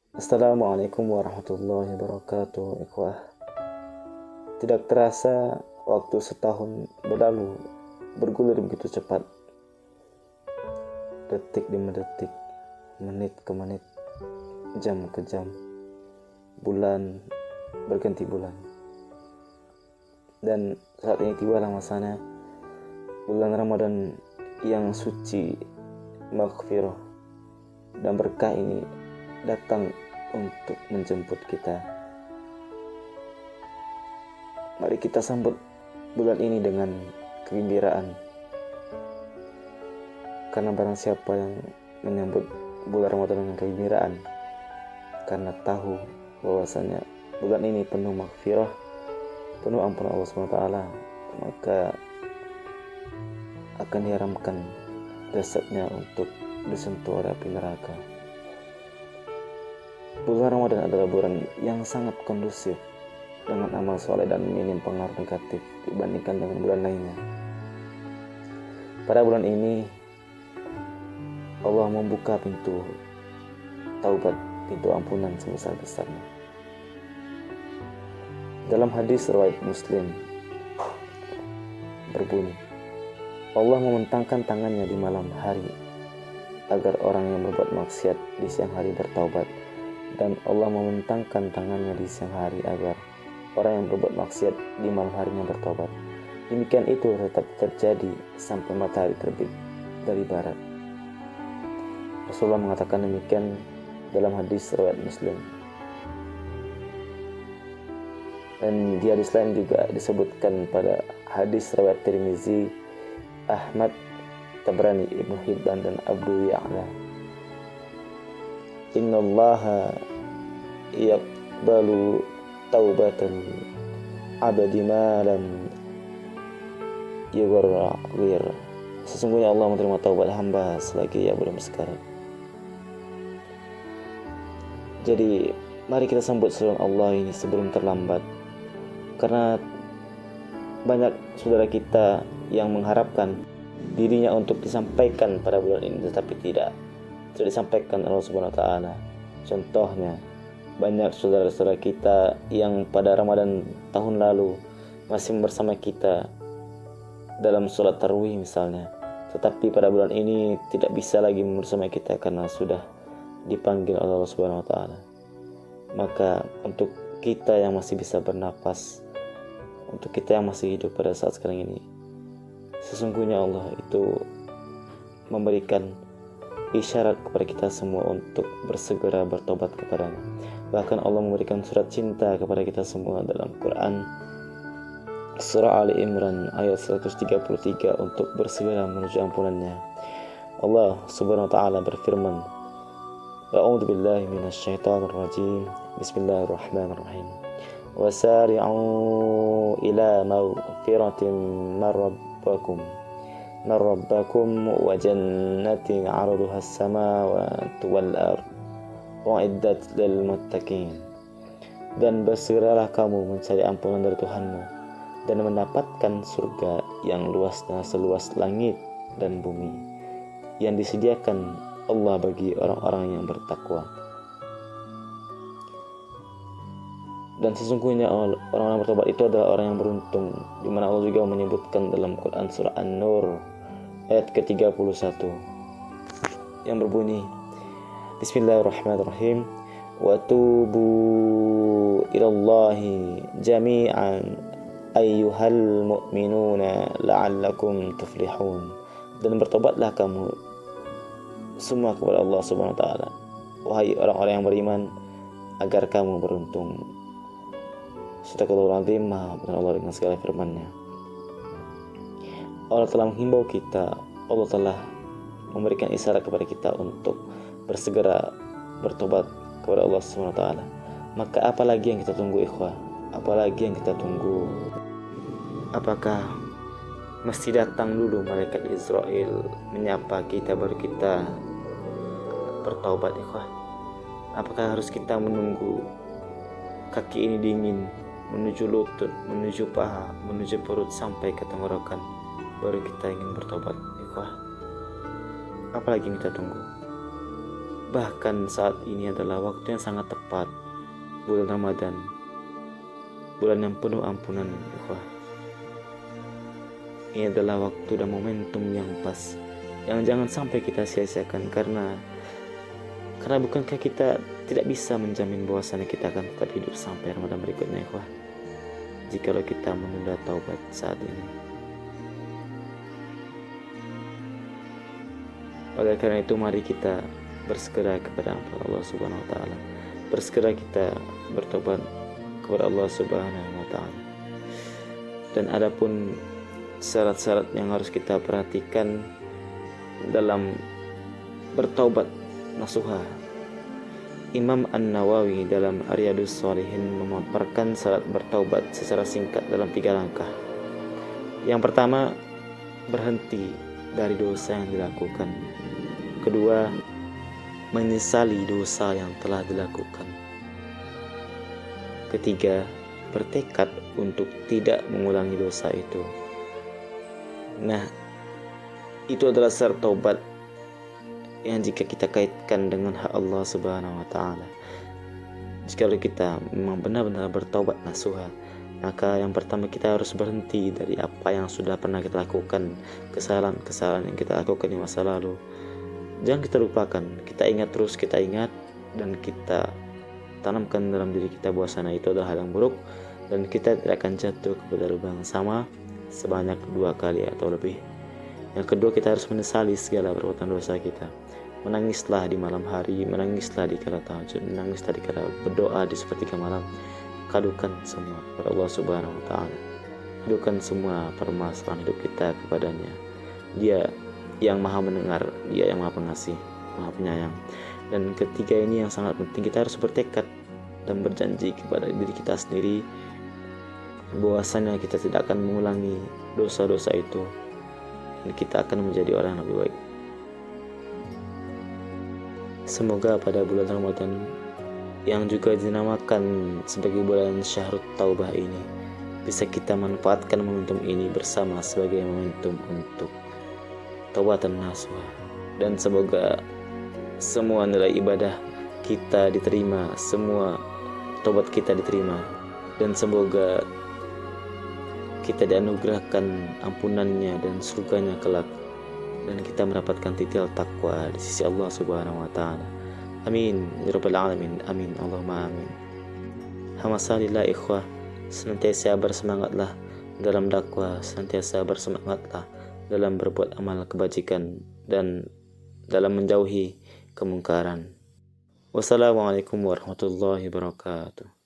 Assalamualaikum warahmatullahi wabarakatuh, ikhwah. Tidak terasa waktu setahun berlalu bergulir begitu cepat. Detik demi detik, menit ke menit, jam ke jam, bulan berganti bulan. Dan saat ini tibalah masanya bulan Ramadan yang suci, maghfirah dan berkah ini datang untuk menjemput kita. Mari kita sambut bulan ini dengan kegembiraan. Karena barang siapa yang menyambut bulan Ramadan dengan kegembiraan, karena tahu bahwasanya bulan ini penuh maghfirah, penuh ampunan Allah SWT, maka akan diharamkan jasadnya untuk disentuh oleh api neraka. Bulan Ramadan adalah bulan yang sangat kondusif dengan amal soleh dan minim pengaruh negatif dibandingkan dengan bulan lainnya. Pada bulan ini Allah membuka pintu taubat, pintu ampunan sebesar-besarnya. Dalam hadis riwayat Muslim berbunyi, Allah membentangkan tangannya di malam hari agar orang yang berbuat maksiat di siang hari bertaubat, dan Allah membentangkan tangannya di siang hari agar orang yang berbuat maksiat di malam harinya bertobat. Demikian itu tetap terjadi sampai matahari terbit dari barat. Rasulullah mengatakan demikian dalam hadis riwayat Muslim. Dan di hadis lain juga disebutkan pada hadis riwayat Tirmizi, Ahmad, Tabrani, Ibnu Hibban dan Abu Ya'la. Innallaha yaqbalu taubatal abadi ma lam yughargir. Sesungguhnya Allah menerima taubat hamba selagi ia belum sekarat. Jadi mari kita sambut seruan Allah ini sebelum terlambat, karena banyak saudara kita yang mengharapkan dirinya untuk disampaikan pada bulan ini, tetapi tidak disampaikan Allah Subhanahu wa taala. Contohnya, banyak saudara-saudara kita yang pada Ramadan tahun lalu masih bersama kita dalam sholat tarawih misalnya, tetapi pada bulan ini tidak bisa lagi bersama kita karena sudah dipanggil Allah Subhanahu wa taala. Maka untuk kita yang masih bisa bernapas, untuk kita yang masih hidup pada saat sekarang ini, sesungguhnya Allah itu memberikan isyarat kepada kita semua untuk bersegera bertobat kepadanya. Bahkan Allah memberikan surat cinta kepada kita semua dalam Quran Surah Ali Imran ayat 133 untuk bersegera menuju ampunannya. Allah Subhanahu wa taala berfirman, A'udzu billahi minasyaitonir rajim. Bismillahirrahmanirrahim. Wasari'u ila maghfiratin min rabbakum wa jannatin 'arduha as-samawati wal ard u'iddat lil muttaqin. Dan bersegeralah kamu mencari ampunan dari Tuhanmu dan mendapatkan surga yang luasnya seluas langit dan bumi, yang disediakan Allah bagi orang-orang yang bertakwa. Dan sesungguhnya orang-orang yang bertobat itu adalah orang yang beruntung, di mana Allah juga menyebutkan dalam Quran surah An-Nur ayat ke-31 yang berbunyi, Bismillahirrahmanirrahim, wa tubu ilallahi jami'an ayyuhal mu'minuna la'allakum tuflihun. Dan bertobatlah kamu semua kepada Allah Subhanahu wa taala, wahai orang-orang yang beriman, agar kamu beruntung. Sadaqallahul azim, maha benar Allah dengan segala firman-Nya. Allah telah menghimbau kita, Allah telah memberikan isyarat kepada kita untuk bersegera bertobat kepada Allah Subhanahu wa taala. Maka apalagi yang kita tunggu, ikhwah? Apalagi yang kita tunggu? Apakah mesti datang dulu malaikat Israel menyapa kita baru kita bertaubat, ikhwah? Apakah harus kita menunggu kaki ini dingin menuju lutut, menuju paha, menuju perut sampai ke tenggorokan baru kita ingin bertobat, ikhwah? Apalagi yang kita tunggu? Bahkan saat ini adalah waktu yang sangat tepat, bulan Ramadan, bulan yang penuh ampunan. Ini adalah waktu dan momentum yang pas, yang jangan sampai kita sia-siakan, karena bukankah kita tidak bisa menjamin bahwasannya kita akan tetap hidup sampai Ramadan berikutnya, jikalau kita menunda taubat saat ini. Oleh karena itu, mari kita bersegera kepada Allah Subhanahu wa taala. Bersegera kita bertobat kepada Allah Subhanahu wa taala. Dan adapun syarat-syarat yang harus kita perhatikan dalam bertaubat nasuha, Imam An-Nawawi dalam Riyadhus Shalihin memaparkan syarat bertaubat secara singkat dalam 3 langkah. Yang pertama, berhenti dari dosa yang dilakukan. Kedua, menyesali dosa yang telah dilakukan. Ketiga, bertekad untuk tidak mengulangi dosa itu. Nah, itu adalah syarat taubat yang jika kita kaitkan dengan hak Allah Subhanahu wa taala. Jika kita memang benar-benar bertaubat nasuha, maka yang pertama kita harus berhenti dari apa yang sudah pernah kita lakukan, kesalahan-kesalahan yang kita lakukan di masa lalu. Jangan kita lupakan, kita ingat terus, kita ingat dan kita tanamkan dalam diri kita bahwasanya itu adalah hal yang buruk dan kita tidak akan jatuh kepada lubang yang sama sebanyak 2 kali atau lebih. Yang kedua, kita harus menyesali segala perbuatan dosa kita. Menangislah di malam hari, menangislah di kala tahajud, menangislah di kala berdoa di sepertiga malam. Kadukan semua kepada Allah Subhanahu wa taala. Kadukan semua permasalahan hidup kita kepadanya. Dia yang maha mendengar, dia yang maha pengasih, maha penyayang. Dan ketiga ini yang sangat penting, kita harus bertekad dan berjanji kepada diri kita sendiri bahwasanya kita tidak akan mengulangi dosa-dosa itu dan kita akan menjadi orang yang lebih baik. Semoga pada bulan Ramadan yang juga dinamakan sebagai bulan Syahrut Taubah ini bisa kita manfaatkan momentum ini bersama sebagai momentum untuk taubatan nasuha, dan semoga semua nilai ibadah kita diterima, semua taubat kita diterima, dan semoga kita dianugerahkan ampunannya dan surganya kelak, dan kita mendapatkan titil takwa di sisi Allah Subhanahu wa taala. Amin ya rabbal alamin. Amin Allahumma amin. Hamasalillah ikhwah, senantiasa bersemangatlah dalam dakwah, senantiasa bersemangatlah dalam berbuat amal kebajikan dan dalam menjauhi kemungkaran. Wassalamualaikum warahmatullahi wabarakatuh.